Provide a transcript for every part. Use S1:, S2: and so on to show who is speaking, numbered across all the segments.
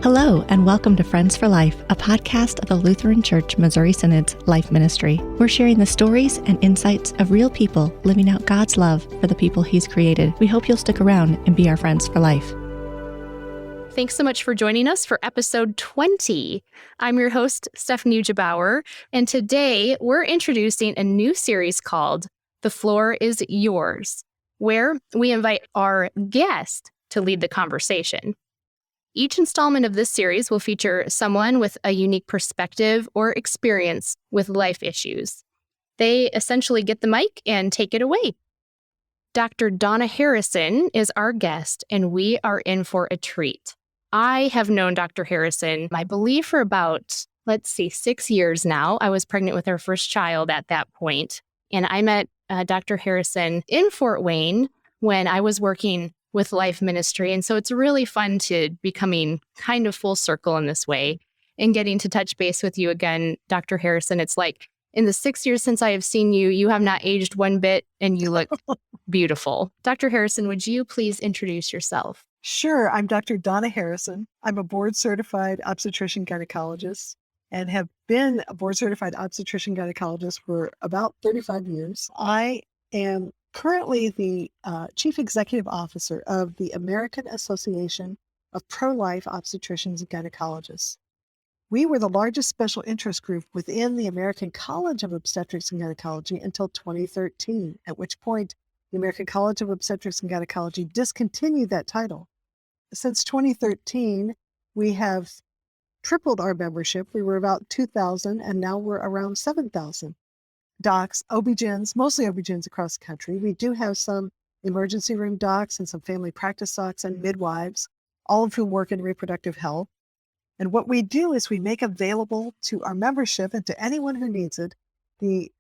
S1: Hello, and welcome to Friends for Life, a podcast of the Lutheran Church Missouri Synod's Life Ministry. We're sharing the stories and insights of real people living out God's love for the people He's created. We hope you'll stick around and be our friends for life.
S2: Thanks so much for joining us for episode 20. I'm your host, Steph, and today we're introducing a new series called The Floor is Yours, where we invite our guest to lead the conversation. Each installment of this series will feature someone with a unique perspective or experience with life issues. They essentially get the mic and take it away. Dr. Donna Harrison is our guest, and we are in for a treat. I have known Dr. Harrison, I believe, for about, 6 years now. I was pregnant with our first child at that point, and I met Dr. Harrison in Fort Wayne when I was working with Life Ministry. And so it's really fun to be coming kind of full circle in this way and getting to touch base with you again, Dr. Harrison. It's like in the 6 years since I have seen you, you have not aged one bit and you look beautiful. Dr. Harrison, would you please introduce yourself?
S3: Sure. I'm Dr. Donna Harrison. I'm a board-certified obstetrician gynecologist and have been a board-certified obstetrician gynecologist for about 35 years. I am currently the Chief Executive Officer of the American Association of Pro-Life Obstetricians and Gynecologists. We were the largest special interest group within the American College of Obstetrics and Gynecology until 2013, at which point the American College of Obstetrics and Gynecology discontinued that title. Since 2013, we have tripled our membership. We were about 2,000, and now we're around 7,000. Docs, OB-GYNs, mostly OB-GYNs across the country. We do have some emergency room docs and some family practice docs and midwives, all of whom work in reproductive health. And what we do is we make available to our membership and to anyone who needs it, the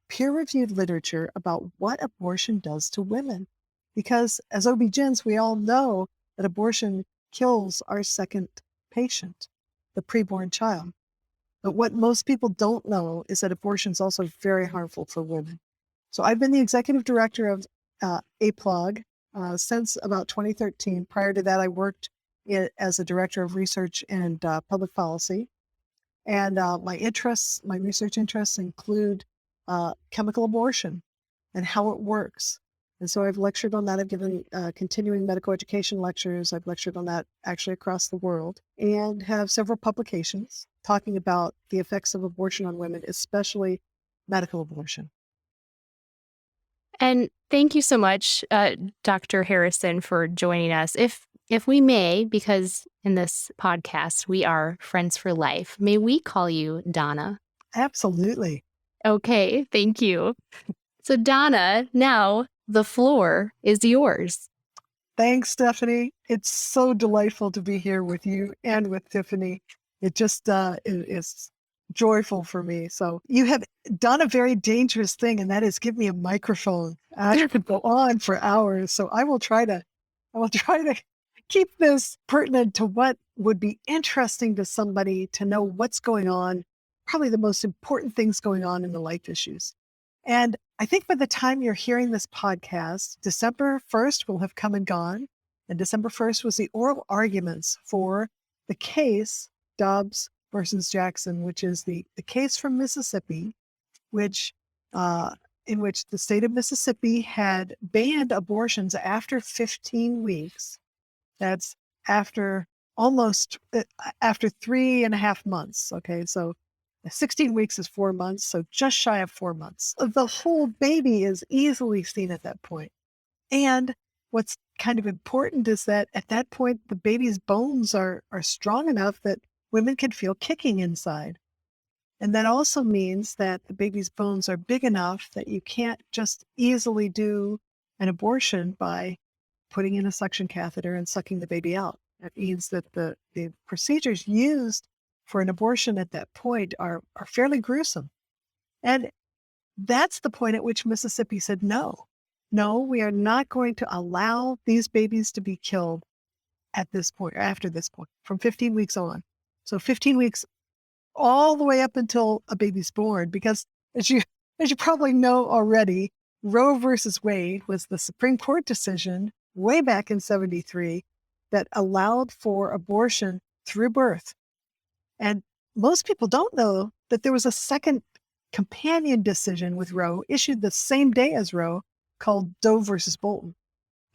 S3: peer-reviewed literature about what abortion does to women. Because as OB-GYNs, we all know that abortion kills our second patient, the preborn child. But what most people don't know is that abortion is also very harmful for women. So I've been the executive director of AAPLOG since about 2013. Prior to that, I worked as a director of research and public policy. And my research interests include chemical abortion and how it works. And so I've lectured on that. I've given continuing medical education lectures. I've lectured on that actually across the world and have several publications talking about the effects of abortion on women, especially medical abortion.
S2: And thank you so much, Dr. Harrison, for joining us. If we may, because in this podcast, we are friends for life, may we call you Donna?
S3: Absolutely.
S2: Okay, thank you. So Donna, now the floor is yours.
S3: Thanks, Stephanie. It's so delightful to be here with you and with Tiffany. It just is joyful for me. So you have done a very dangerous thing, and that is give me a microphone. I could go on for hours. So I will try to keep this pertinent to what would be interesting to somebody to know what's going on, probably the most important things going on in the life issues. And I think by the time you're hearing this podcast, December 1st will have come and gone. And December 1st was the oral arguments for the case Dobbs versus Jackson, which is the case from Mississippi, in which the state of Mississippi had banned abortions after 15 weeks. That's after 3.5 months. Okay, so 16 weeks is 4 months, so just shy of 4 months. The whole baby is easily seen at that point. And what's kind of important is that at that point, the baby's bones are strong enough that women can feel kicking inside. And that also means that the baby's bones are big enough that you can't just easily do an abortion by putting in a suction catheter and sucking the baby out. That means that the procedures used for an abortion at that point are fairly gruesome. And that's the point at which Mississippi said, no, we are not going to allow these babies to be killed at this point, or after this point, from 15 weeks on. So 15 weeks all the way up until a baby's born, because as you probably know already, Roe versus Wade was the Supreme Court decision way back in 73 that allowed for abortion through birth. And most people don't know that there was a second companion decision with Roe issued the same day as Roe called Doe versus Bolton.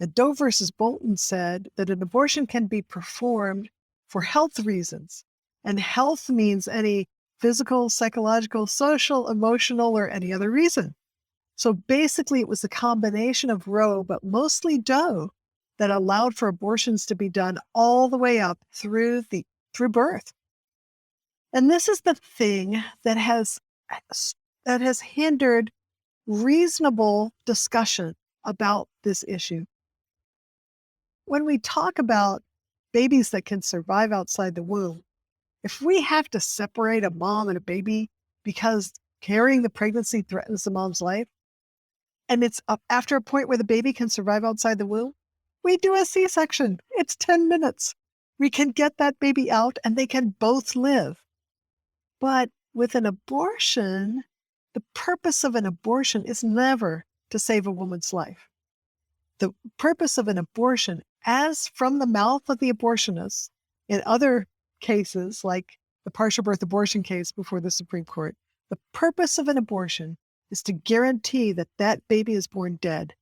S3: The Doe versus Bolton said that an abortion can be performed for health reasons. And health means any physical, psychological, social, emotional, or any other reason. So basically, it was a combination of Roe, but mostly Doe, that allowed for abortions to be done all the way up through birth. And this is the thing that has hindered reasonable discussion about this issue. When we talk about babies that can survive outside the womb, if we have to separate a mom and a baby because carrying the pregnancy threatens the mom's life, and it's up after a point where the baby can survive outside the womb, we do a C-section. It's 10 minutes. We can get that baby out and they can both live. But with an abortion, the purpose of an abortion is never to save a woman's life. The purpose of an abortion, as from the mouth of the abortionist, in other cases, like the partial birth abortion case before the Supreme Court, the purpose of an abortion is to guarantee that that baby is born dead.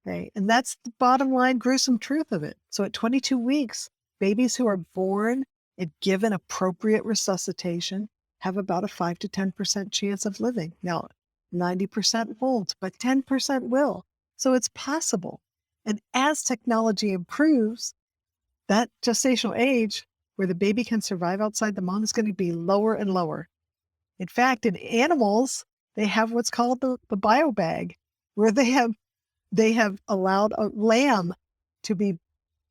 S3: Okay? And that's the bottom line, gruesome truth of it. So at 22 weeks, babies who are born and given appropriate resuscitation have about a 5 to 10% chance of living. Now, 90% won't, but 10% will. So it's possible. And as technology improves, that gestational age where the baby can survive outside the mom is going to be lower and lower. In fact, in animals, they have what's called the biobag, where they have allowed a lamb to be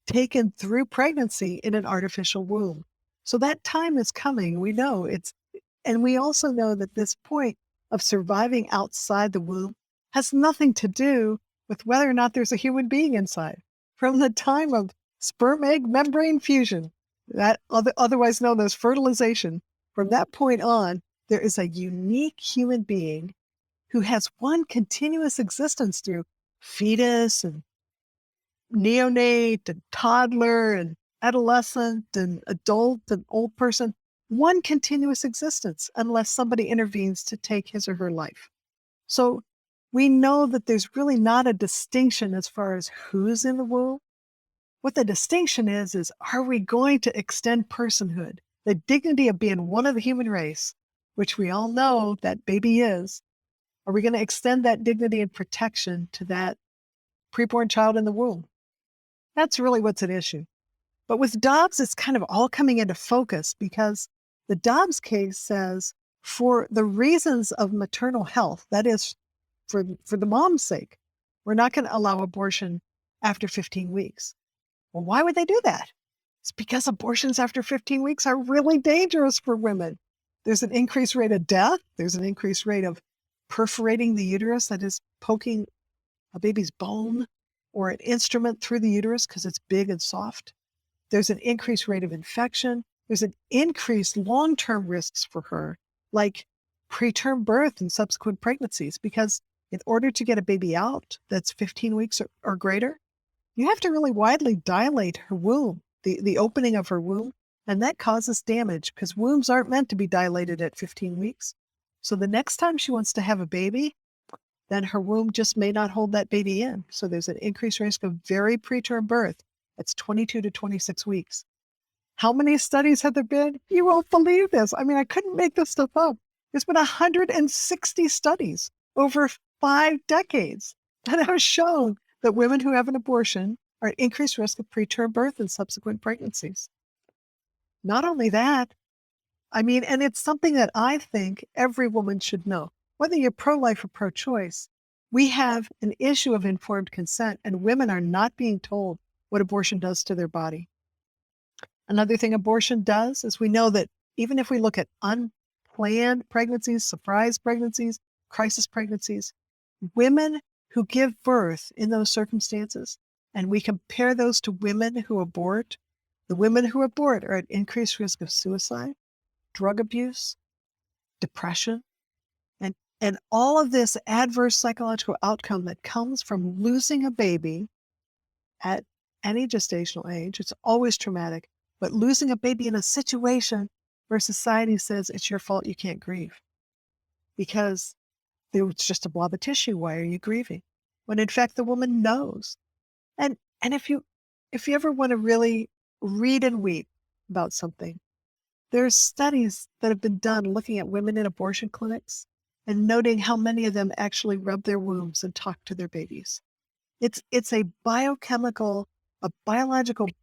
S3: taken through pregnancy in an artificial womb. So that time is coming. We know it's, and we also know that this point of surviving outside the womb has nothing to do with whether or not there's a human being inside. From the time of sperm-egg membrane fusion, that otherwise known as fertilization, from that point on, there is a unique human being who has one continuous existence through fetus and neonate and toddler and adolescent and adult and old person, one continuous existence unless somebody intervenes to take his or her life. So we know that there's really not a distinction as far as who's in the womb. What the distinction is are we going to extend personhood, the dignity of being one of the human race, which we all know that baby is? Are we going to extend that dignity and protection to that preborn child in the womb? That's really what's at issue. But with Dobbs, it's kind of all coming into focus because the Dobbs case says for the reasons of maternal health, that is for the mom's sake, we're not going to allow abortion after 15 weeks. Well, why would they do that? It's because abortions after 15 weeks are really dangerous for women. There's an increased rate of death. There's an increased rate of perforating the uterus, that is poking a baby's bone or an instrument through the uterus because it's big and soft. There's an increased rate of infection. There's an increased long-term risks for her, like preterm birth and subsequent pregnancies, because in order to get a baby out that's 15 weeks or greater, you have to really widely dilate her womb, the opening of her womb, and that causes damage because wombs aren't meant to be dilated at 15 weeks. So the next time she wants to have a baby, then her womb just may not hold that baby in. So there's an increased risk of very preterm birth. That's 22 to 26 weeks. How many studies have there been? You won't believe this. I mean, I couldn't make this stuff up. There's been 160 studies over 5 decades that have shown that women who have an abortion are at increased risk of preterm birth and subsequent pregnancies. Not only that, I mean, and it's something that I think every woman should know. Whether you're pro-life or pro-choice, we have an issue of informed consent, and women are not being told what abortion does to their body. Another thing abortion does is we know that even if we look at unplanned pregnancies, surprise pregnancies, crisis pregnancies, women who give birth in those circumstances, and we compare those to women who abort, the women who abort are at increased risk of suicide, drug abuse, depression, and all of this adverse psychological outcome that comes from losing a baby at any gestational age. It's always traumatic, but losing a baby in a situation where society says it's your fault, you can't grieve because there was just a blob of tissue. Why are you grieving? When in fact the woman knows. And if you ever want to really read and weep about something, there's studies that have been done looking at women in abortion clinics and noting how many of them actually rub their wombs and talk to their babies. It's a biological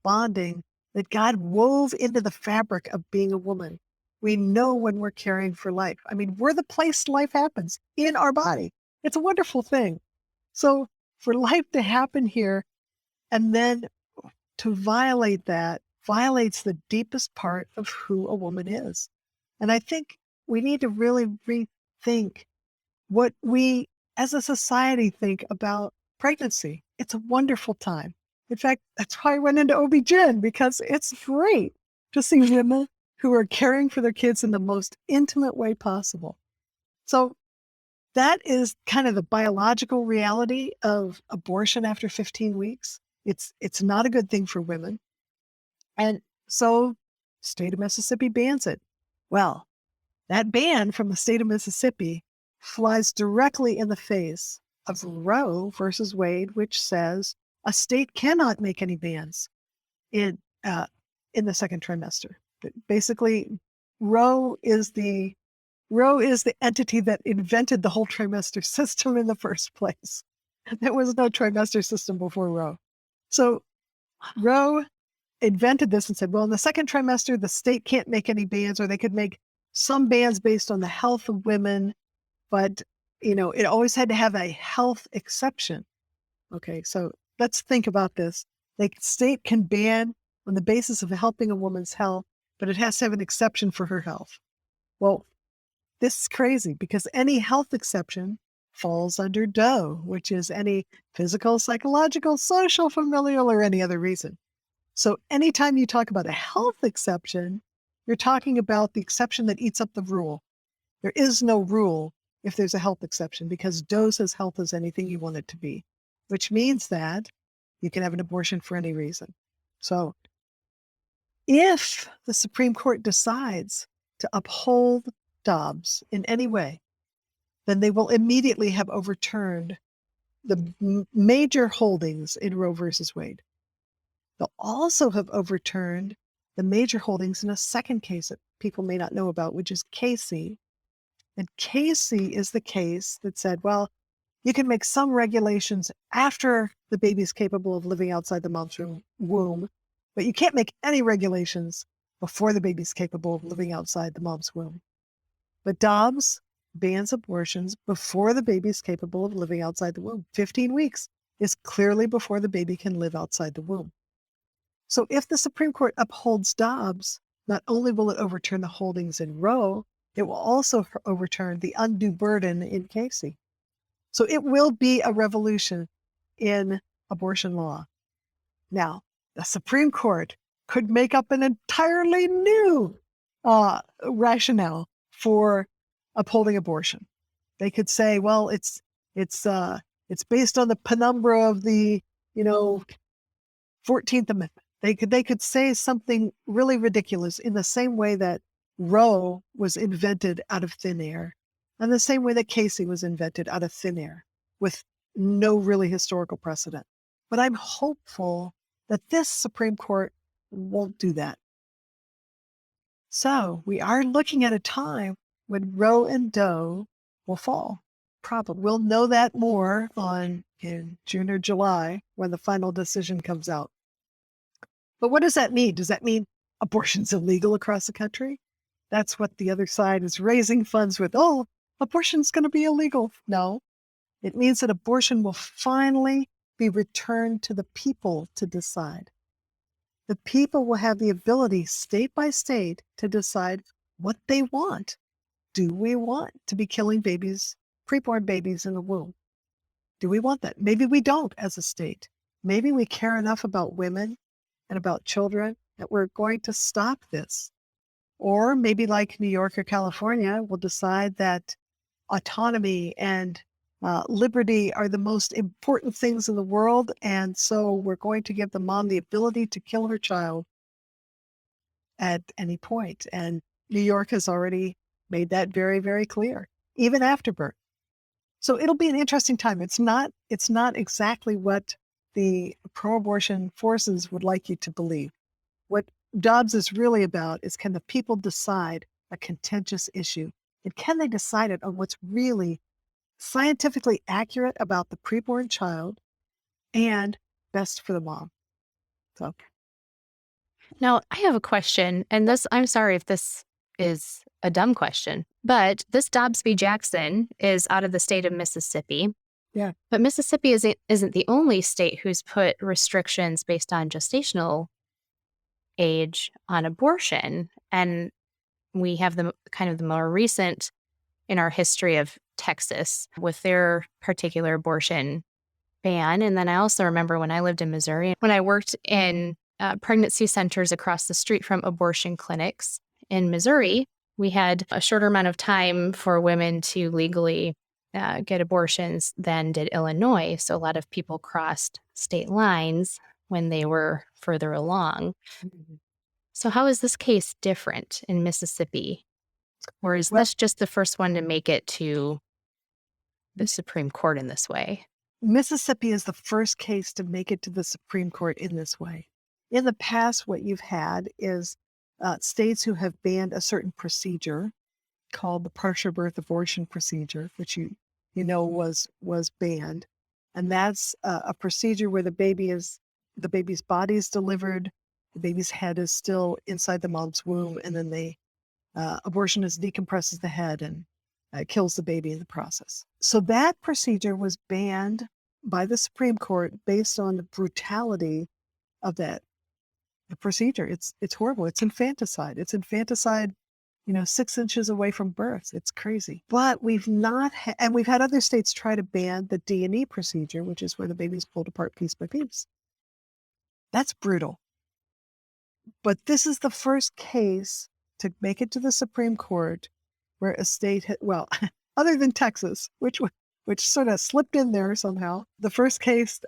S3: bonding that God wove into the fabric of being a woman. We know when we're caring for life. I mean, we're the place life happens, in our body. It's a wonderful thing. So for life to happen here and then to violate that violates the deepest part of who a woman is. And I think we need to really rethink what we as a society think about pregnancy. It's a wonderful time. In fact, that's why I went into OB-GYN, because it's great to see women who are caring for their kids in the most intimate way possible. So that is kind of the biological reality of abortion after 15 weeks. It's not a good thing for women. And so state of Mississippi bans it. Well, that ban from the state of Mississippi flies directly in the face of Roe versus Wade, which says a state cannot make any bans in the second trimester. Basically, Roe is the entity that invented the whole trimester system in the first place. There was no trimester system before Roe. So Roe invented this and said, well, in the second trimester, the state can't make any bans, or they could make some bans based on the health of women, but it always had to have a health exception. Okay, so let's think about this. The state can ban on the basis of helping a woman's health, but it has to have an exception for her health. Well, this is crazy because any health exception falls under DOE, which is any physical, psychological, social, familial, or any other reason. So anytime you talk about a health exception, you're talking about the exception that eats up the rule. There is no rule if there's a health exception, because DOE says health is anything you want it to be, which means that you can have an abortion for any reason. So if the Supreme Court decides to uphold Dobbs in any way, then they will immediately have overturned the major holdings in Roe versus Wade. They'll also have overturned the major holdings in a second case that people may not know about, which is Casey. And Casey is the case that said, well, you can make some regulations after the baby's capable of living outside the mom's womb, but you can't make any regulations before the baby's capable of living outside the mom's womb. But Dobbs bans abortions before the baby's capable of living outside the womb. 15 weeks is clearly before the baby can live outside the womb. So if the Supreme Court upholds Dobbs, not only will it overturn the holdings in Roe, it will also overturn the undue burden in Casey. So it will be a revolution in abortion law. Now, the Supreme Court could make up an entirely new rationale for upholding abortion. They could say, well, it's based on the penumbra of the 14th Amendment. They could say something really ridiculous in the same way that Roe was invented out of thin air, and the same way that Casey was invented out of thin air, with no really historical precedent. But I'm hopeful that this Supreme Court won't do that. So we are looking at a time when Roe and Doe will fall. Probably. We'll know that more in June or July when the final decision comes out. But what does that mean? Does that mean abortion's illegal across the country? That's what the other side is raising funds with. Oh, abortion's going to be illegal. No, it means that abortion will finally be returned to the people to decide. The people will have the ability, state by state, to decide what they want. Do we want to be killing babies, preborn babies in the womb? Do we want that? Maybe we don't as a state. Maybe we care enough about women and about children that we're going to stop this. Or maybe like New York or California, we'll decide that autonomy and liberty are the most important things in the world. And so we're going to give the mom the ability to kill her child at any point. And New York has already made that very, very clear, even after birth. So it'll be an interesting time. It's not exactly what the pro-abortion forces would like you to believe. What Dobbs is really about is, can the people decide a contentious issue? And can they decide it on what's really scientifically accurate about the preborn child and best for the mom? So
S2: Now, I have a question, and I'm sorry if this is a dumb question, but this Dobbs v. Jackson is out of the state of Mississippi.
S3: yeah,
S2: But Mississippi isn't the only state who's put restrictions based on gestational age on abortion. And we have the more recent in our history of Texas with their particular abortion ban. And then I also remember when I lived in Missouri, when I worked in pregnancy centers across the street from abortion clinics in Missouri, we had a shorter amount of time for women to legally get abortions than did Illinois. So a lot of people crossed state lines when they were further along. So how is this case different in Mississippi? Or is this just the first one to make it to the Supreme Court in this way?
S3: Mississippi is the first case to make it to the Supreme Court in this way. In the past, what you've had is states who have banned a certain procedure called the partial birth abortion procedure, which you know was banned. And that's a procedure where the baby's body is delivered, the baby's head is still inside the mom's womb, and then the abortionist decompresses the head and kills the baby in the process. So that procedure was banned by the Supreme Court based on the brutality of the procedure. It's horrible. It's infanticide. It's infanticide, 6 inches away from birth. It's crazy. But we've not, and we've had other states try to ban the D&E procedure, which is where the baby's pulled apart piece by piece. That's brutal. But this is the first case to make it to the Supreme Court where a state, other than Texas, which sort of slipped in there somehow, the first case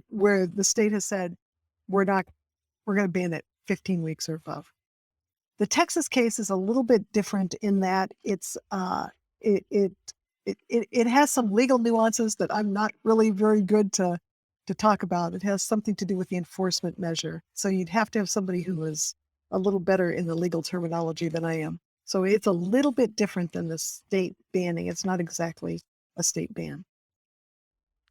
S3: where the state has said, we're going to ban it 15 weeks or above. The Texas case is a little bit different in that it has some legal nuances that I'm not really very good to talk about. It has something to do with the enforcement measure. So you'd have to have somebody who is a little better in the legal terminology than I am. So it's a little bit different than the state banning. It's not exactly a state ban.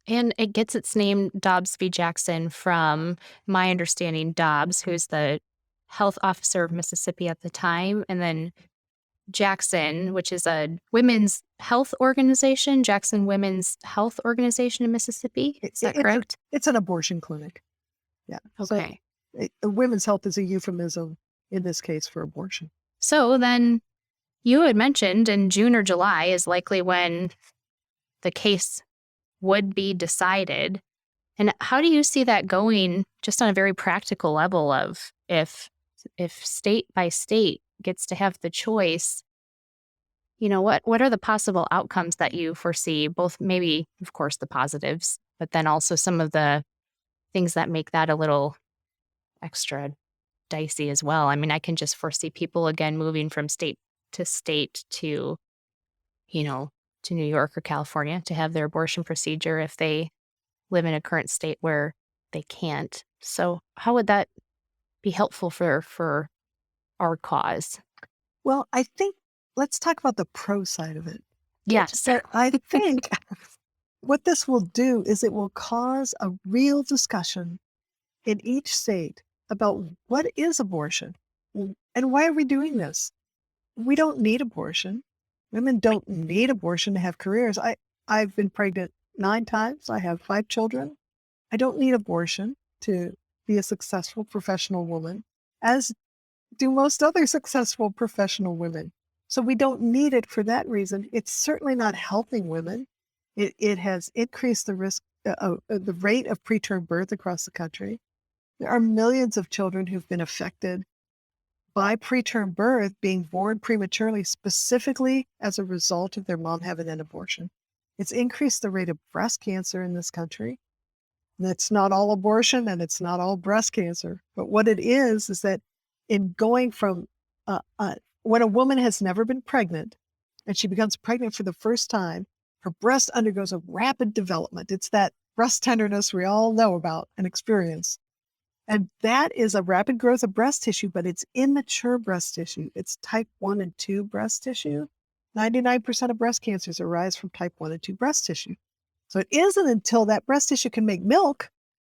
S2: And it gets its name, Dobbs v. Jackson, from my understanding, Dobbs, who's the health officer of Mississippi at the time, and then Jackson, which is a women's health organization, Jackson Women's Health Organization in Mississippi. Is that correct?
S3: It's an abortion clinic. Yeah.
S2: Okay.
S3: So women's health is a euphemism in this case for abortion.
S2: So then you had mentioned in June or July is likely when the case would be decided. And how do you see that going just on a very practical level of if state by state gets to have the choice, what are the possible outcomes that you foresee, both maybe, of course, the positives, but then also some of the things that make that a little extra dicey as well? I mean, I can just foresee people, again, moving from state to New York or California to have their abortion procedure if they live in a current state where they can't. So how would that be helpful for our cause?
S3: Well, I think let's talk about the pro side of it.
S2: Yes.
S3: So I think what this will do is it will cause a real discussion in each state about what is abortion and why are we doing this? We don't need abortion. Women don't need abortion to have careers. I've been pregnant 9 times. I have 5 children. I don't need abortion to be a successful professional woman, as do most other successful professional women. So we don't need it for that reason. It's certainly not helping women. It has increased the risk, the rate of preterm birth across the country. There are millions of children who've been affected by preterm birth, being born prematurely, specifically as a result of their mom having an abortion. It's increased the rate of breast cancer in this country. And it's not all abortion and it's not all breast cancer. But what it is that in going from when a woman has never been pregnant and she becomes pregnant for the first time, her breast undergoes a rapid development. It's that breast tenderness we all know about and experience. And that is a rapid growth of breast tissue, but it's immature breast tissue. It's type 1 and 2 breast tissue. 99% of breast cancers arise from type 1 and 2 breast tissue. So it isn't until that breast tissue can make milk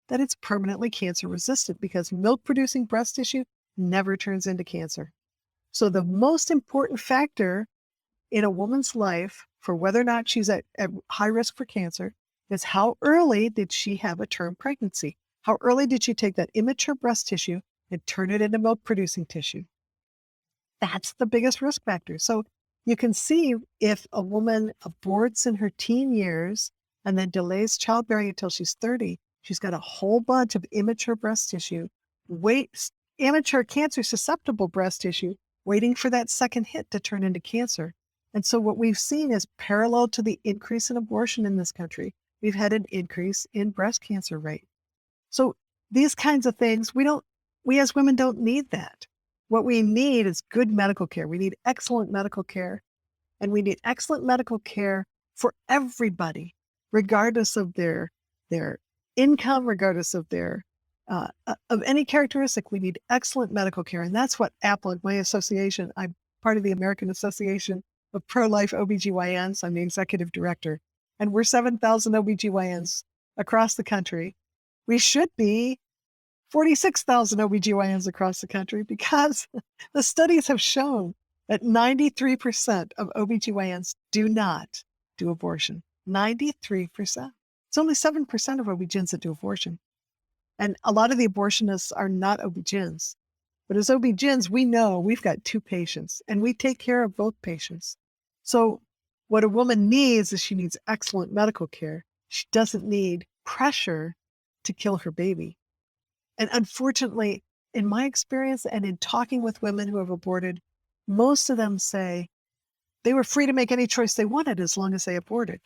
S3: that it's permanently cancer resistant, because milk producing breast tissue never turns into cancer. So the most important factor in a woman's life for whether or not she's at high risk for cancer is how early did she have a term pregnancy? How early did she take that immature breast tissue and turn it into milk producing tissue? That's the biggest risk factor. So you can see if a woman aborts in her teen years and then delays childbearing until she's 30, she's got a whole bunch of immature breast tissue, immature cancer susceptible breast tissue, waiting for that second hit to turn into cancer. And so what we've seen is parallel to the increase in abortion in this country, we've had an increase in breast cancer rate. So these kinds of things, we as women don't need that. What we need is good medical care. We need excellent medical care, and we need excellent medical care for everybody, regardless of their income, regardless of their of any characteristic. We need excellent medical care, and that's what AAPLOG, my association. I'm part of the American Association of Pro-Life OBGYNs. I'm the executive director, and we're 7,000 OBGYNs across the country. We should be 46,000 OBGYNs across the country, because the studies have shown that 93% of OBGYNs do not do abortion. 93%. It's only 7% of OB-GYNs that do abortion. And a lot of the abortionists are not OB-GYNs. But as OB-GYNs, we know we've got 2 patients, and we take care of both patients. So what a woman needs is she needs excellent medical care. She doesn't need pressure to kill her baby. And unfortunately, in my experience and in talking with women who have aborted, most of them say they were free to make any choice they wanted as long as they aborted.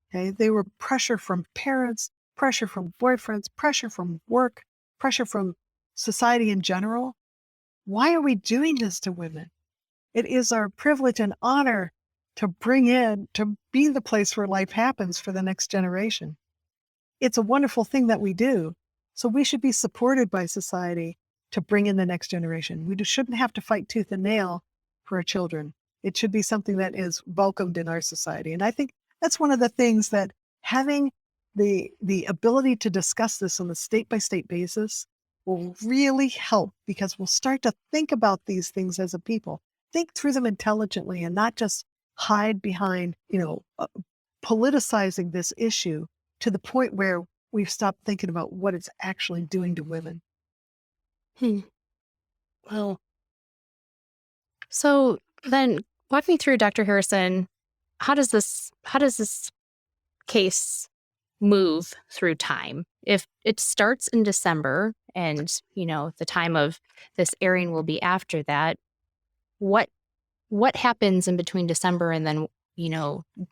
S3: Okay? They were pressure from parents, pressure from boyfriends, pressure from work, pressure from society in general. Why are we doing this to women? It is our privilege and honor to be the place where life happens for the next generation. It's a wonderful thing that we do. So we should be supported by society to bring in the next generation. We shouldn't have to fight tooth and nail for our children. It should be something that is welcomed in our society. And I think that's one of the things that having the ability to discuss this on a state-by-state basis will really help, because we'll start to think about these things as a people, think through them intelligently, and not just hide behind, politicizing this issue to the point where we've stopped thinking about what it's actually doing to women.
S2: Well, so then walk me through, Dr. Harrison, how does this case move through time? If it starts in December and, the time of this airing will be after that, what happens in between December and then,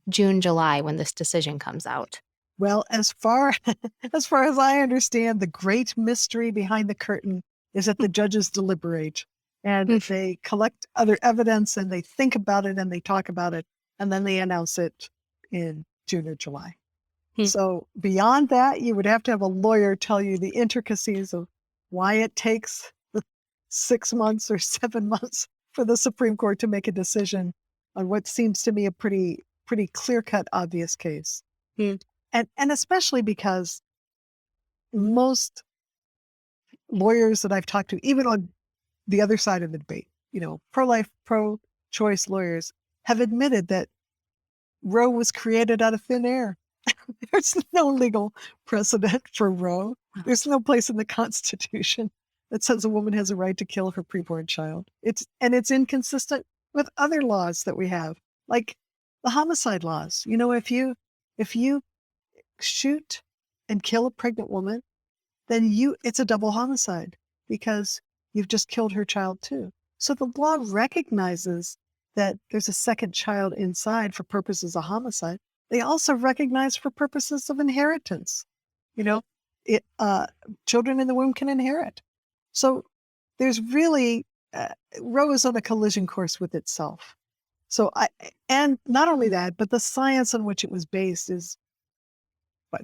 S2: June, July, when this decision comes out?
S3: Well, as far as I understand, the great mystery behind the curtain is that the judges deliberate and they collect other evidence and they think about it and they talk about it, and then they announce it in June or July. So beyond that, you would have to have a lawyer tell you the intricacies of why it takes 6 months or 7 months for the Supreme Court to make a decision on what seems to me a pretty clear-cut, obvious case. And especially because most lawyers that I've talked to, even on the other side of the debate, pro-life, pro-choice lawyers, have admitted that Roe was created out of thin air. There's no legal precedent for Roe. There's no place in the Constitution that says a woman has a right to kill her preborn child. It's inconsistent with other laws that we have, like the homicide laws. If you shoot and kill a pregnant woman, then it's a double homicide because you've just killed her child too. So the law recognizes that there's a second child inside for purposes of homicide. They also recognize for purposes of inheritance. Children in the womb can inherit. So there's really, Roe is on a collision course with itself. And not only that, but the science on which it was based is,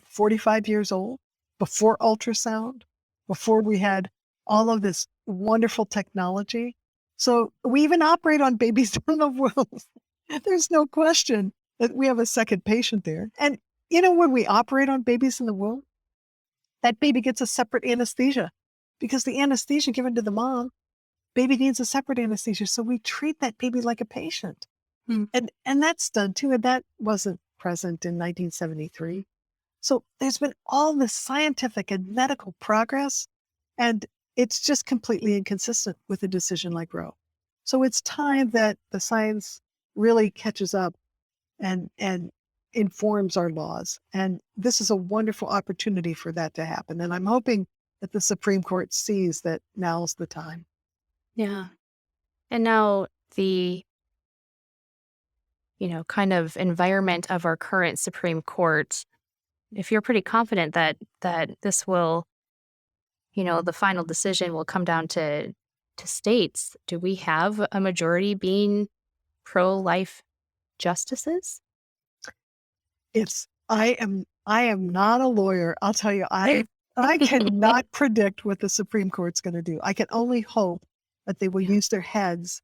S3: 45 years old, before ultrasound, before we had all of this wonderful technology. So we even operate on babies in the womb. There's no question that we have a second patient there. And when we operate on babies in the womb, that baby gets a separate anesthesia because the anesthesia given to the mom, baby needs a separate anesthesia. So we treat that baby like a patient. And that's done too. And that wasn't present in 1973. So there's been all this scientific and medical progress, and it's just completely inconsistent with a decision like Roe. So it's time that the science really catches up and informs our laws. And this is a wonderful opportunity for that to happen. And I'm hoping that the Supreme Court sees that now's the time.
S2: Yeah. And now the kind of environment of our current Supreme Court, if you're pretty confident that this will, the final decision will come down to states, do we have a majority being pro-life justices?
S3: I am not a lawyer. I'll tell you, I cannot predict what the Supreme Court's going to do. I can only hope that they will use their heads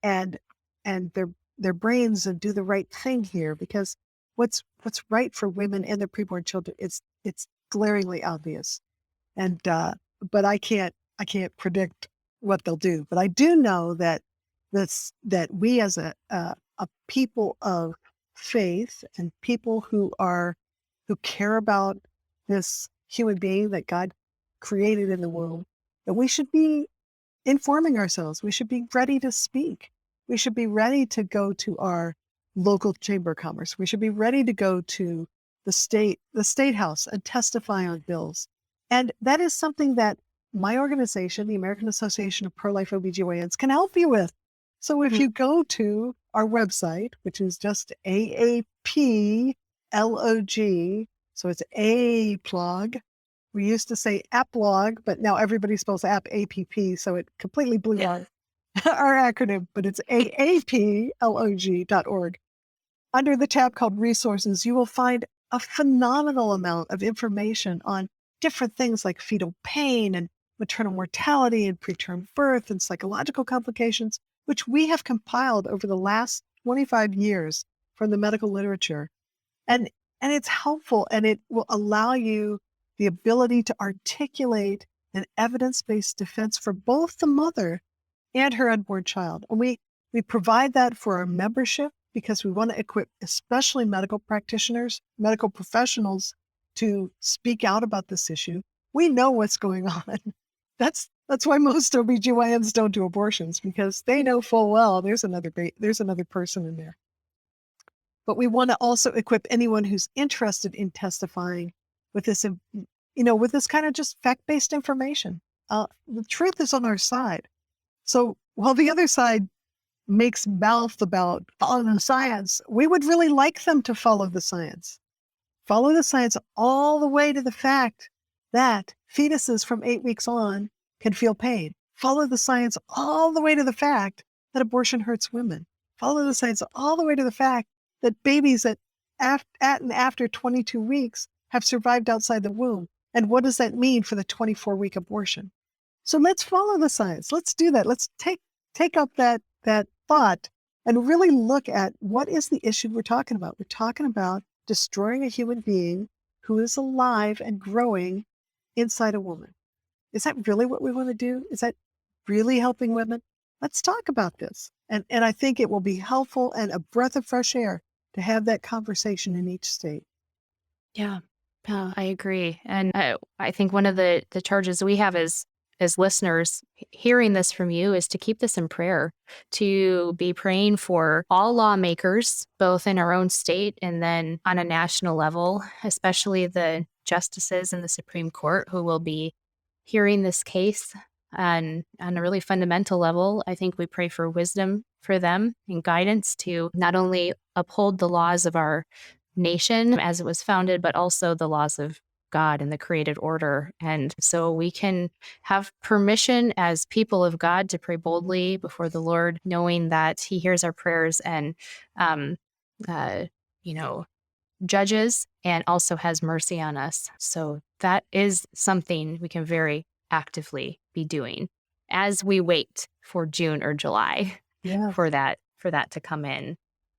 S3: and their brains and do the right thing here, because what's right for women and their preborn children, it's glaringly obvious. And but I can't predict what they'll do. But I do know that we as a people of faith and people who care about this human being that God created in the womb, that we should be informing ourselves. We should be ready to speak. We should be ready to go to our local chamber of commerce. We should be ready to go to the state house and testify on bills. And that is something that my organization, the American Association of Pro-Life OBGYNs, can help you with. So if you go to our website, which is just AAPLOG, so it's AAPLOG. We used to say APLOG, but now everybody spells APP, so it completely blew our acronym, but it's AAPLOG.org. Under the tab called Resources, you will find a phenomenal amount of information on different things like fetal pain and maternal mortality and preterm birth and psychological complications, which we have compiled over the last 25 years from the medical literature. And it's helpful, and it will allow you the ability to articulate an evidence-based defense for both the mother and her unborn child. And we provide that for our membership because we want to equip especially medical practitioners, medical professionals to speak out about this issue. We know what's going on. That's why most OBGYNs don't do abortions, because they know full well there's another person in there. But we want to also equip anyone who's interested in testifying with this, with this kind of just fact-based information. The truth is on our side. So while the other side makes mouth about following the science, we would really like them to follow the science. Follow the science all the way to the fact that fetuses from 8 weeks on can feel pain. Follow the science all the way to the fact that abortion hurts women. Follow the science all the way to the fact that babies at and after 22 weeks have survived outside the womb. And what does that mean for the 24-week abortion? So let's follow the science. Let's do that. Let's take up that thought and really look at what is the issue we're talking about. We're talking about destroying a human being who is alive and growing inside a woman. Is that really what we want to do? Is that really helping women? Let's talk about this. And I think it will be helpful and a breath of fresh air to have that conversation in each state.
S2: Yeah, I agree. And I think one of the charges we have as listeners hearing this from you is to keep this in prayer, to be praying for all lawmakers, both in our own state and then on a national level, especially the justices in the Supreme Court who will be hearing this case. And on a really fundamental level, I think we pray for wisdom for them and guidance to not only uphold the laws of our nation as it was founded, but also the laws of God and the created order. And so we can have permission as people of God to pray boldly before the Lord, knowing that He hears our prayers and, you know, judges and also has mercy on us. So that is something we can very actively be doing as we wait for June or July for that to come in.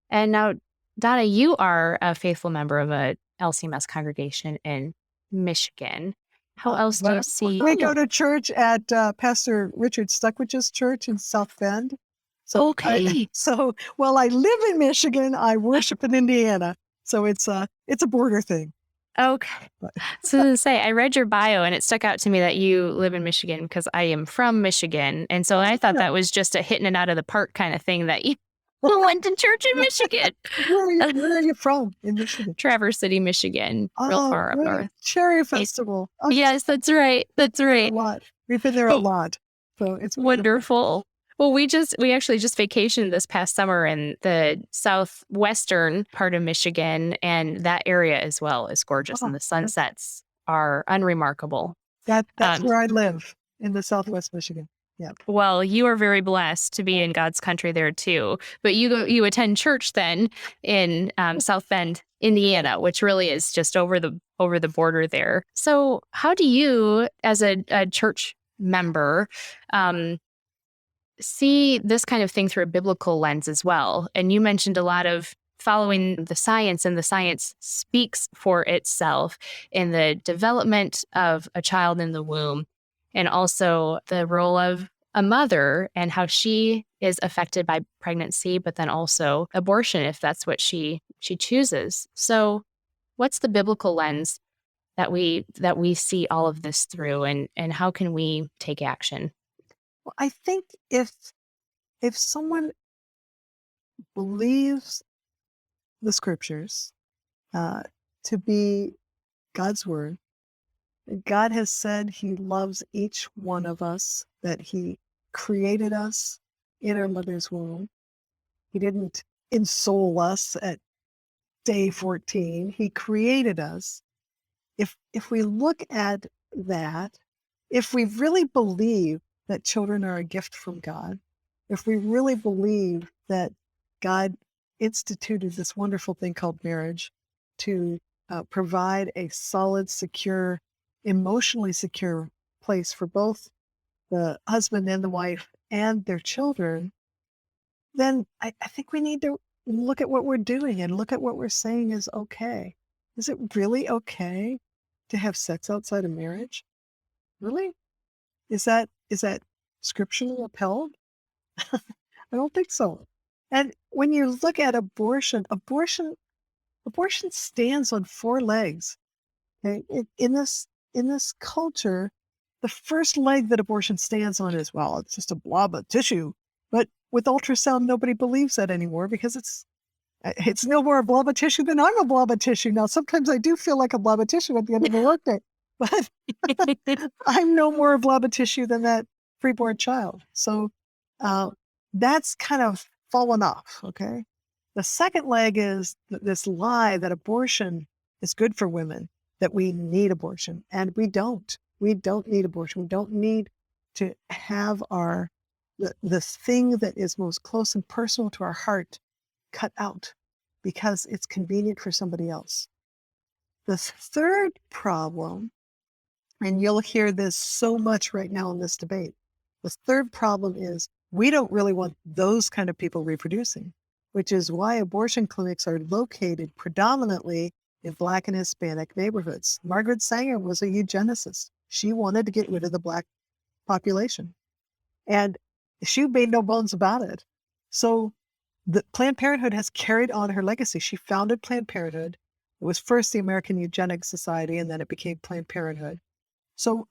S2: And now, Donna, you are a faithful member of a LCMS congregation in Michigan. How else do you see?
S3: We go to church at Pastor Richard Stuckwich's church in South Bend. So
S2: Okay.
S3: While I live in Michigan, I worship in Indiana. So it's a border thing.
S2: Okay. So to say, I read your bio and it stuck out to me that you live in Michigan because I am from Michigan. And so I thought that was just a hitting it out of the park kind of thing that you went to church in Michigan.
S3: Where are you from in Michigan?
S2: Traverse City, Michigan, real far up north.
S3: Cherry Festival.
S2: Oh, yes, that's right. That's right.
S3: A lot. We've been there a lot. So it's
S2: wonderful. Well, we actually just vacationed this past summer in the southwestern part of Michigan, and that area as well is gorgeous, and the sunsets are unremarkable.
S3: That's where I live, in the southwest Michigan. Yeah.
S2: Well, you are very blessed to be in God's country there too. But you attend church then in South Bend, Indiana, which really is just over the border there. So, how do you, as a church member, see this kind of thing through a biblical lens as well? And you mentioned a lot of following the science, and the science speaks for itself in the development of a child in the womb, and also the role of a mother and how she is affected by pregnancy, but then also abortion if that's what she chooses. So what's the biblical lens that we see all of this through, and how can we take action?
S3: Well, I think if someone believes the scriptures to be God's word, God has said He loves each one of us, that He created us in our mother's womb. He didn't ensoul us at day 14. He created us. If we look at that, if we really believe that children are a gift from God, if we really believe that God instituted this wonderful thing called marriage to provide a solid, secure, emotionally secure place for both the husband and the wife and their children, then I think we need to look at what we're doing and look at what we're saying is okay. Is it really okay to have sex outside of marriage? Really? Is that scripturally upheld? I don't think so. And when you look at abortion stands on four legs. Okay? In this culture, the first leg that abortion stands on is, well, it's just a blob of tissue. But with ultrasound, nobody believes that anymore because it's no more a blob of tissue than I'm a blob of tissue. Now, sometimes I do feel like a blob of tissue at the end of the workday, but I'm no more a blob of tissue than that preborn child. So that's kind of fallen off, okay? The second leg is this lie that abortion is good for women, that we need abortion. And we don't. We don't need abortion. We don't need to have the thing that is most close and personal to our heart cut out because it's convenient for somebody else. The third problem, and you'll hear this so much right now in this debate, the third problem is we don't really want those kind of people reproducing, which is why abortion clinics are located predominantly in Black and Hispanic neighborhoods. Margaret Sanger was a eugenicist. She wanted to get rid of the Black population. And she made no bones about it. So the Planned Parenthood has carried on her legacy. She founded Planned Parenthood. It was first the American Eugenics Society, and then it became Planned Parenthood. So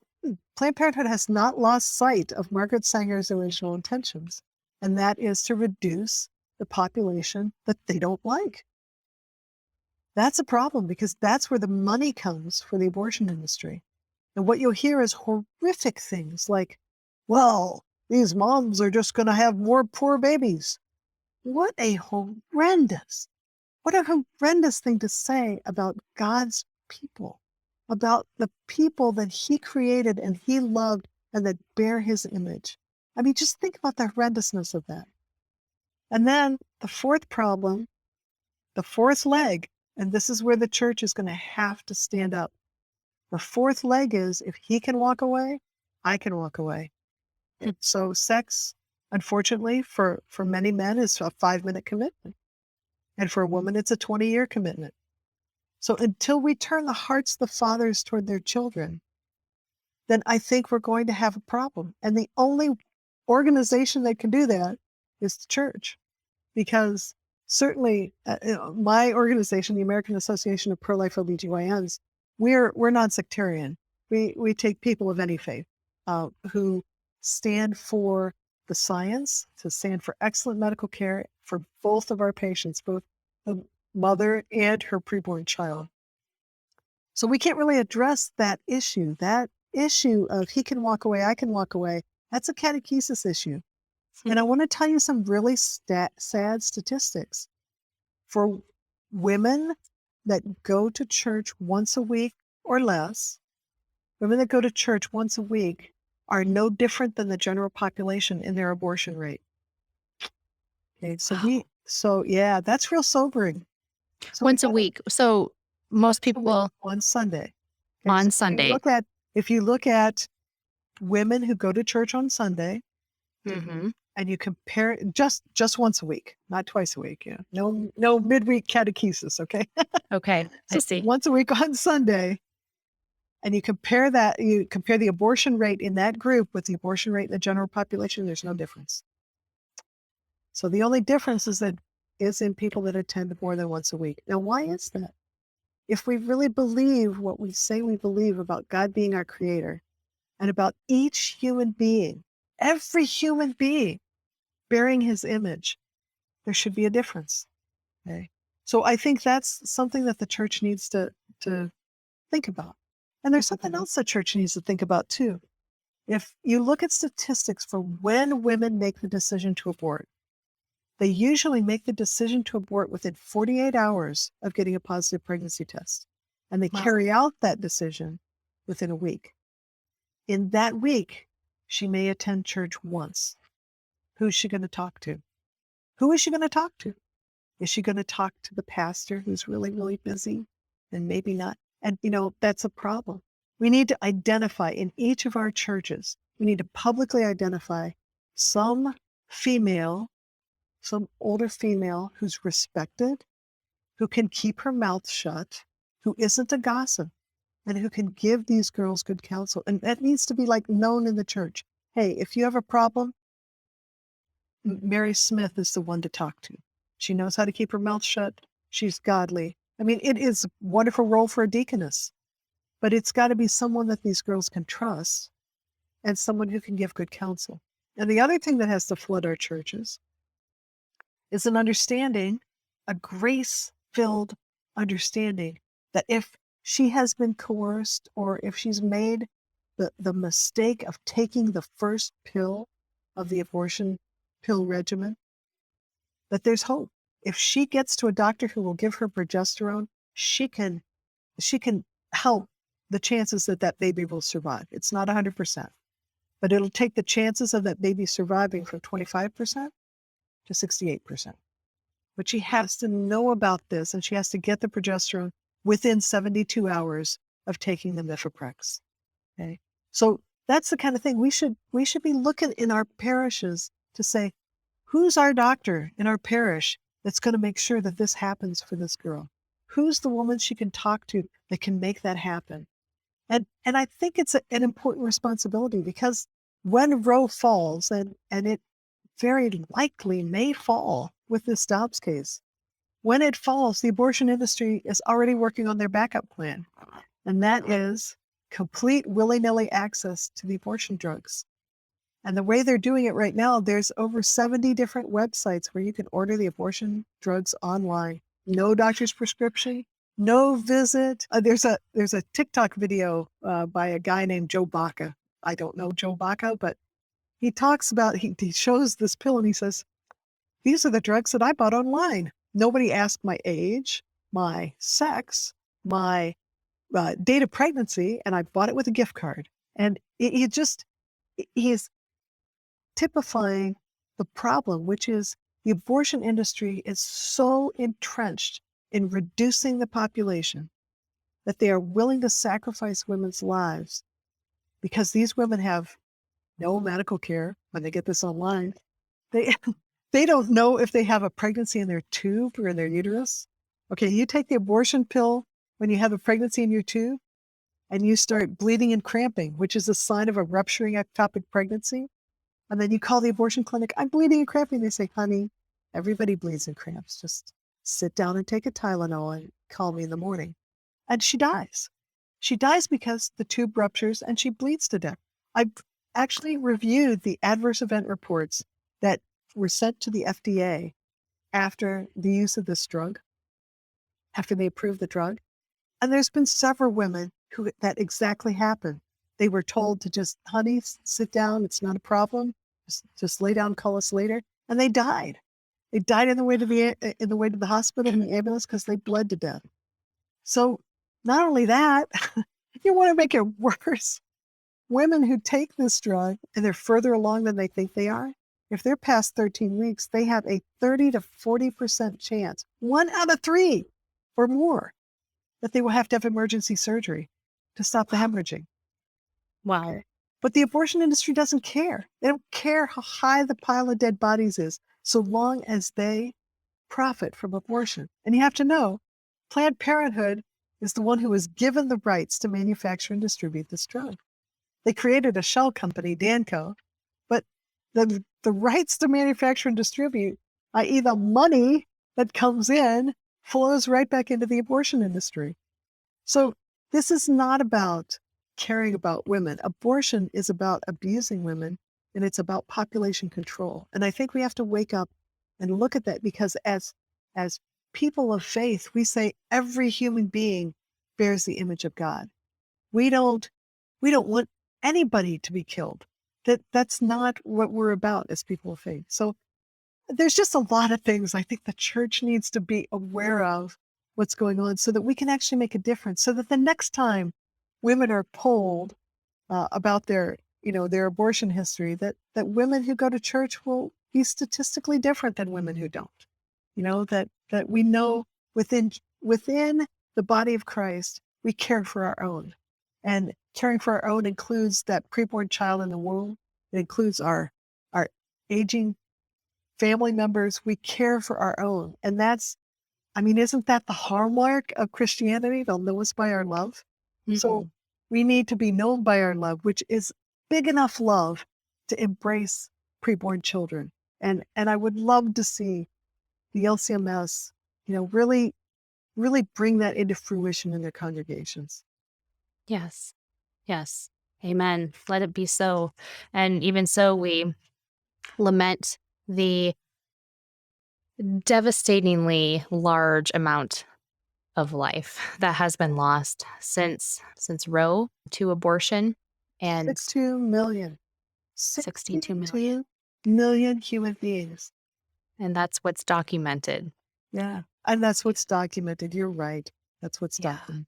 S3: Planned Parenthood has not lost sight of Margaret Sanger's original intentions, and that is to reduce the population that they don't like. That's a problem because that's where the money comes for the abortion industry. And what you'll hear is horrific things like, well, these moms are just going to have more poor babies. What a horrendous thing to say about God's people. about the people that he created and he loved and that bear his image. I mean, just think about the horrendousness of that. And then the fourth problem, the fourth leg, and this is where the church is going to have to stand up. The fourth leg is, if he can walk away, I can walk away. So sex, unfortunately, for many men is a 5-minute commitment. And for a woman, it's a 20-year commitment. So until we turn the hearts of the fathers toward their children, then I think we're going to have a problem. And the only organization that can do that is the church. Because certainly my organization, the American Association of Pro-Life OBGYNs, we're non-sectarian. We take people of any faith who stand for the science, to stand for excellent medical care for both of our patients, both the mother and her preborn child. So we can't really address that issue. That issue of he can walk away, I can walk away, that's a catechesis issue. And I want to tell you some really sad statistics. For women that go to church once a week or less, women that go to church once a week are no different than the general population in their abortion rate. Okay, so yeah, that's real sobering. So
S2: Once a week. So most people
S3: on Sunday. Okay,
S2: on
S3: so
S2: Sunday.
S3: If you look at women who go to church on Sunday,
S2: Mm-hmm.
S3: and you compare just once a week, not twice a week. Yeah, no midweek catechesis. Okay.
S2: Okay, I see.
S3: Once a week on Sunday, and you compare the abortion rate in that group with the abortion rate in the general population. There's no difference. So the only difference is in people that attend more than once a week. Now, why is that? If we really believe what we say we believe about God being our creator and about each human being, every human being bearing his image, there should be a difference. Okay. So I think that's something that the church needs to think about. And there's something else the church needs to think about too. If you look at statistics for when women make the decision to abort, they usually make the decision to abort within 48 hours of getting a positive pregnancy test. And they carry out that decision within a week. In that week, she may attend church once. Who's she going to talk to? Who is she going to talk to? Is she going to talk to the pastor who's really, really busy and maybe not? And, that's a problem. We need to identify in each of our churches, we need to publicly identify some older female who's respected, who can keep her mouth shut, who isn't a gossip, and who can give these girls good counsel. And that needs to be known in the church. Hey, if you have a problem, Mary Smith is the one to talk to. She knows how to keep her mouth shut. She's godly. I mean, it is a wonderful role for a deaconess, but it's got to be someone that these girls can trust and someone who can give good counsel. And the other thing that has to flood our churches is an understanding, a grace-filled understanding that if she has been coerced or if she's made the mistake of taking the first pill of the abortion pill regimen, that there's hope. If she gets to a doctor who will give her progesterone, she can help the chances that baby will survive. It's not 100%, but it'll take the chances of that baby surviving from 25% to 68%. But she has to know about this, and she has to get the progesterone within 72 hours of taking the mifeprex. Okay, so that's the kind of thing we should be looking in our parishes to say, who's our doctor in our parish that's going to make sure that this happens for this girl? Who's the woman she can talk to that can make that happen? And I think it's an important responsibility, because when Roe falls, and it very likely may fall with this Dobbs case, when it falls, the abortion industry is already working on their backup plan. And that is complete willy-nilly access to the abortion drugs. And the way they're doing it right now, there's over 70 different websites where you can order the abortion drugs online. No doctor's prescription, no visit. There's a TikTok video by a guy named Joe Baca. I don't know Joe Baca, but he talks about, he shows this pill and he says, these are the drugs that I bought online. Nobody asked my age, my sex, my date of pregnancy, and I bought it with a gift card. And he is typifying the problem, which is the abortion industry is so entrenched in reducing the population that they are willing to sacrifice women's lives because these women have no medical care when they get this online. They don't know if they have a pregnancy in their tube or in their uterus. Okay, you take the abortion pill when you have a pregnancy in your tube and you start bleeding and cramping, which is a sign of a rupturing ectopic pregnancy. And then you call the abortion clinic, I'm bleeding and cramping. They say, honey, everybody bleeds and cramps. Just sit down and take a Tylenol and call me in the morning. And she dies. She dies because the tube ruptures and she bleeds to death. I've actually reviewed the adverse event reports that were sent to the FDA after the use of this drug, after they approved the drug. And there's been several women who that exactly happened. They were told to just, honey, sit down. It's not a problem. Just lay down, call us later. And they died. They died in the way to the hospital in the ambulance because they bled to death. So not only that, you want to make it worse. Women who take this drug and they're further along than they think they are, if they're past 13 weeks, they have a 30 to 40% chance, 1 out of 3 or more, that they will have to have emergency surgery to stop the hemorrhaging.
S2: Wow.
S3: But the abortion industry doesn't care. They don't care how high the pile of dead bodies is, so long as they profit from abortion. And you have to know, Planned Parenthood is the one who was given the rights to manufacture and distribute this drug. They created a shell company, Danco, but the rights to manufacture and distribute, i.e. the money that comes in, flows right back into the abortion industry. So this is not about caring about women. Abortion is about abusing women, and it's about population control. And I think we have to wake up and look at that, because as people of faith, we say every human being bears the image of God. We don't want anybody to be killed. That's not what we're about as people of faith. So there's just a lot of things I think the church needs to be aware of what's going on so that we can actually make a difference, so that the next time women are polled about their abortion history, that women who go to church will be statistically different than women who don't. That we know within the body of Christ, we care for our own. And caring for our own includes that preborn child in the womb. It includes our aging family members. We care for our own. And isn't that the hallmark of Christianity? They'll know us by our love. Mm-hmm. So we need to be known by our love, which is big enough love to embrace preborn children. And I would love to see the LCMS, really, really bring that into fruition in their congregations.
S2: Yes. Yes. Amen. Let it be so. And even so, we lament the devastatingly large amount of life that has been lost since Roe to abortion. And
S3: 62 million.
S2: 62
S3: million human beings.
S2: And that's what's documented.
S3: Yeah. And that's what's documented. You're right. That's what's documented.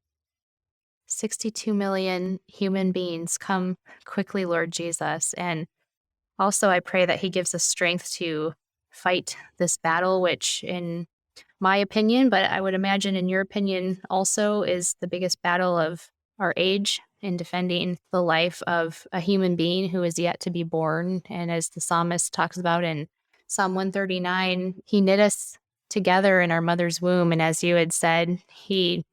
S2: 62 million human beings. Come quickly, Lord Jesus. And also I pray that he gives us strength to fight this battle, which in my opinion, but I would imagine in your opinion also, is the biggest battle of our age in defending the life of a human being who is yet to be born. And as the psalmist talks about in Psalm 139, he knit us together in our mother's womb. And as you had said, he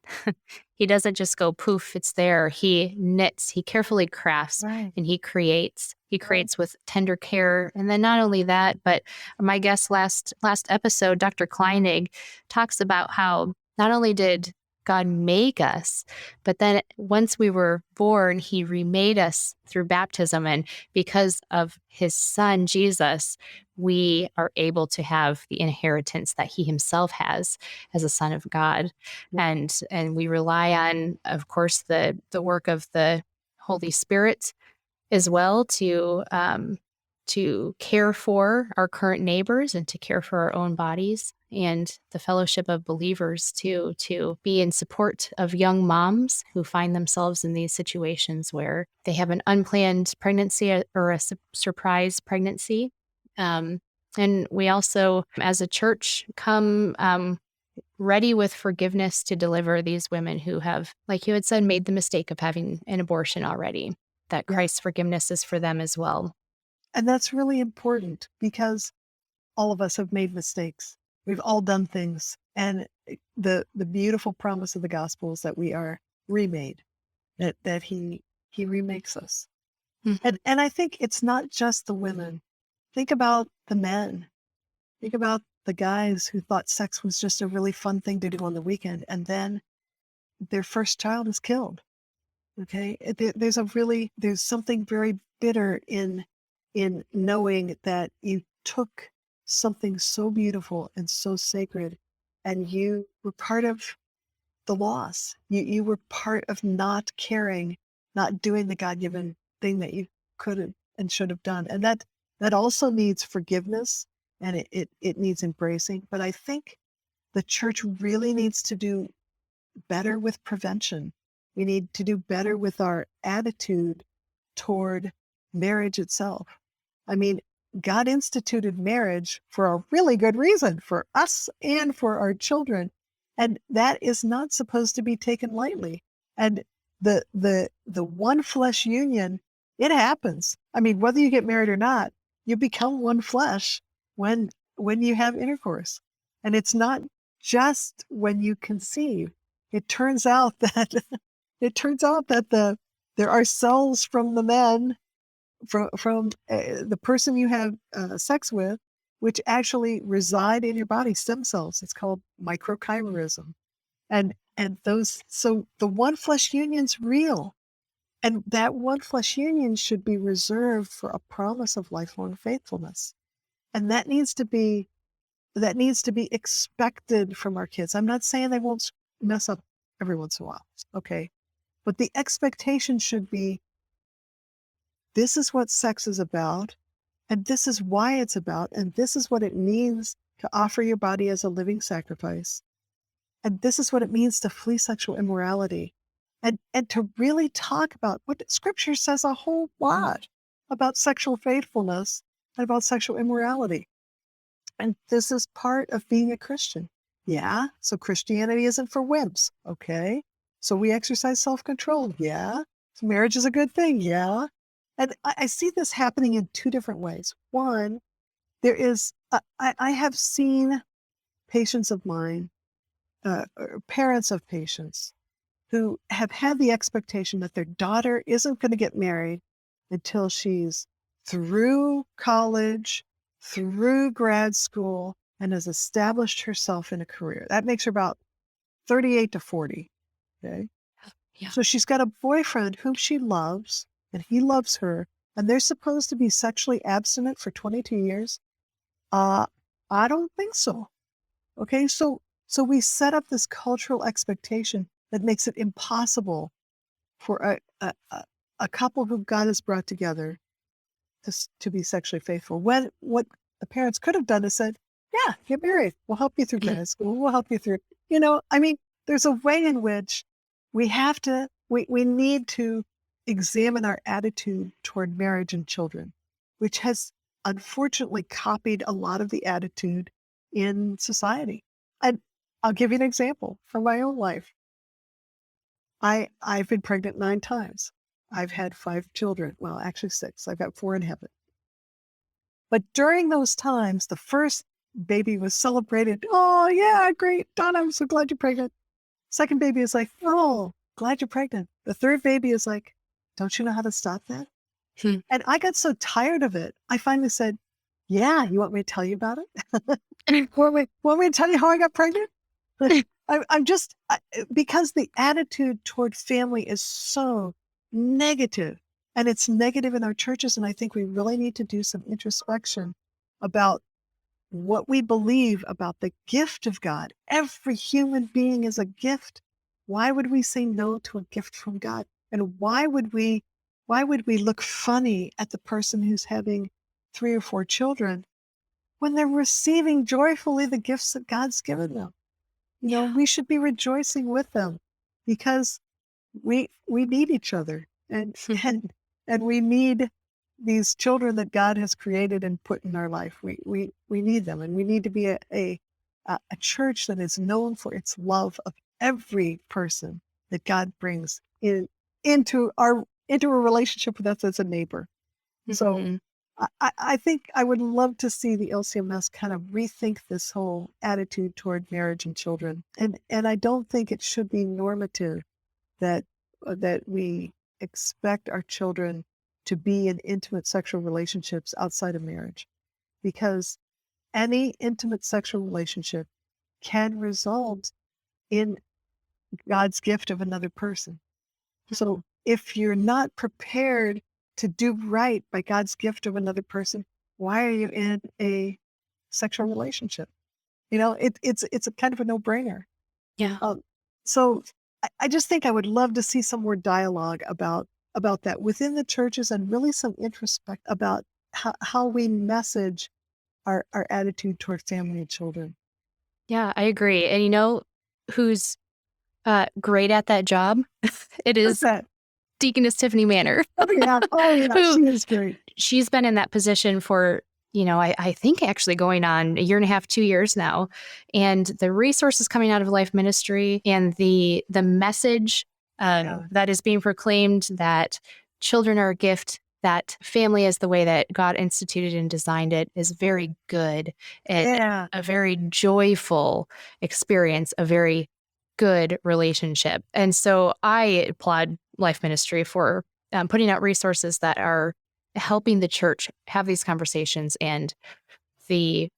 S2: doesn't just go poof, it's there. He knits, he carefully crafts, right. And he creates. He creates with tender care. And then not only that, but my guest last episode, Dr. Kleinig, talks about how not only did God make us, but then once we were born, he remade us through baptism. And because of his son, Jesus, we are able to have the inheritance that he himself has as a son of God. And we rely on, of course, the work of the Holy Spirit as well to to care for our current neighbors and to care for our own bodies, and the fellowship of believers too, to be in support of young moms who find themselves in these situations where they have an unplanned pregnancy or a surprise pregnancy. And we also, as a church, come ready with forgiveness to deliver these women who have, like you had said, made the mistake of having an abortion already, that Christ's forgiveness is for them as well.
S3: And that's really important because all of us have made mistakes. We've all done things. And the beautiful promise of the gospel is that we are remade, that he remakes us.
S2: Mm-hmm.
S3: And I think it's not just the women. Think about the men. Think about the guys who thought sex was just a really fun thing to do on the weekend, and then their first child is killed. Okay, there's something very bitter in knowing that you took something so beautiful and so sacred, and you were part of the loss. You were part of not caring, not doing the God-given thing that you could have and should have done, and that also needs forgiveness, and it needs embracing. But I think the church really needs to do better with prevention. We need to do better with our attitude toward marriage itself. I mean, God instituted marriage for a really good reason, for us and for our children. And that is not supposed to be taken lightly. And the one flesh union, it happens. I mean, whether you get married or not, you become one flesh when you have intercourse. And it's not just when you conceive. It turns out that there are cells from the men, from the person you have sex with, which actually reside in your body, stem cells. It's called microchimerism. And so the one flesh union's real. And that one flesh union should be reserved for a promise of lifelong faithfulness. And that needs to be expected from our kids. I'm not saying they won't mess up every once in a while, okay? But the expectation should be, this is what sex is about, and this is why it's about, and this is what it means to offer your body as a living sacrifice. And this is what it means to flee sexual immorality. And to really talk about what Scripture says a whole lot about sexual faithfulness and about sexual immorality. And this is part of being a Christian. Yeah, so Christianity isn't for wimps, okay? So we exercise self-control, yeah. So marriage is a good thing, yeah. And I see this happening in two different ways. One, there is, I have seen patients of mine, parents of patients, who have had the expectation that their daughter isn't going to get married until she's through college, through grad school, and has established herself in a career. That makes her about 38 to 40. Okay.
S2: Yeah.
S3: So she's got a boyfriend whom she loves, and he loves her, and they're supposed to be sexually abstinent for 22 years. I don't think so. Okay. So we set up this cultural expectation that makes it impossible for a couple who God has brought together to be sexually faithful. When what the parents could have done is said, yeah, get married. We'll help you through grad school. We'll help you through, I mean, there's a way in which we need to examine our attitude toward marriage and children, which has unfortunately copied a lot of the attitude in society. And I'll give you an example from my own life. I've been pregnant 9 times. I've had 5 children. Well, actually 6. I've got 4 in heaven. But during those times, the first baby was celebrated. Oh, yeah, great. Donna, I'm so glad you're pregnant. Second baby is like, oh, glad you're pregnant. The third baby is like, don't you know how to stop that? And I got so tired of it. I finally said, yeah, you want me to tell you about it? want me to tell you how I got pregnant? Because the attitude toward family is so negative, and it's negative in our churches. And I think we really need to do some introspection about what we believe about the gift of God. Every human being is a gift. Why would we say no to a gift from God? And why would we look funny at the person who's having 3 or 4 children when they're receiving joyfully the gifts that God's given them. You know, we should be rejoicing with them because we need each other and we need these children that God has created and put in our life. We need them, and we need to be a church that is known for its love of every person that God brings into a relationship with us as a neighbor. So I think I would love to see the LCMS kind of rethink this whole attitude toward marriage and children. And I don't think it should be normative that we expect our children to be in intimate sexual relationships outside of marriage, because any intimate sexual relationship can result in God's gift of another person. So if you're not prepared to do right by God's gift of another person, why are you in a sexual relationship? You know, it's a kind of a no-brainer.
S2: Yeah.
S3: So I just think I would love to see some more dialogue about that within the churches, and really some introspect about how we message our attitude toward family and children.
S2: Yeah, I agree. And you know who's great at that job? It is Deaconess Tiffany Manor.
S3: Oh yeah, she is great.
S2: She's been in that position for, I think actually going on 1.5 years, 2 years now. And the resources coming out of Life Ministry and the message that is being proclaimed, that children are a gift, that family is the way that God instituted and designed it, is very good. A very joyful experience, a very good relationship. And so I applaud Life Ministry for putting out resources that are helping the church have these conversations, and the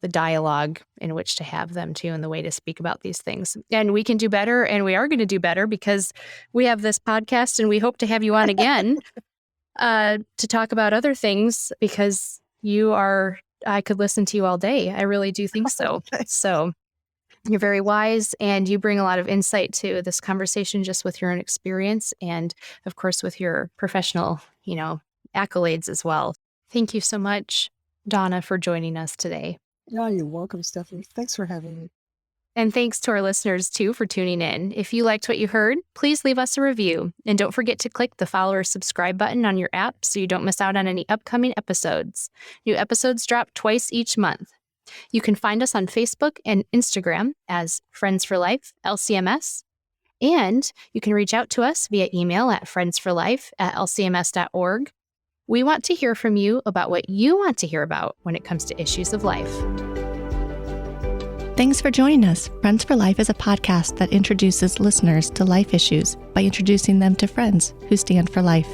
S2: dialogue in which to have them too, and the way to speak about these things. And we can do better, and we are going to do better, because we have this podcast, and we hope to have you on again to talk about other things, because I could listen to you all day. I really do think so. So you're very wise, and you bring a lot of insight to this conversation, just with your own experience, and of course with your professional, accolades as well. Thank you so much, Donna, for joining us today.
S3: Yeah, you're welcome, Stephanie. Thanks for having me.
S2: And thanks to our listeners, too, for tuning in. If you liked what you heard, please leave us a review. And don't forget to click the follow or subscribe button on your app so you don't miss out on any upcoming episodes. New episodes drop twice each month. You can find us on Facebook and Instagram as Friends for Life, LCMS. And you can reach out to us via email at friendsforlife@lcms.org. We want to hear from you about what you want to hear about when it comes to issues of life.
S1: Thanks for joining us. Friends for Life is a podcast that introduces listeners to life issues by introducing them to friends who stand for life.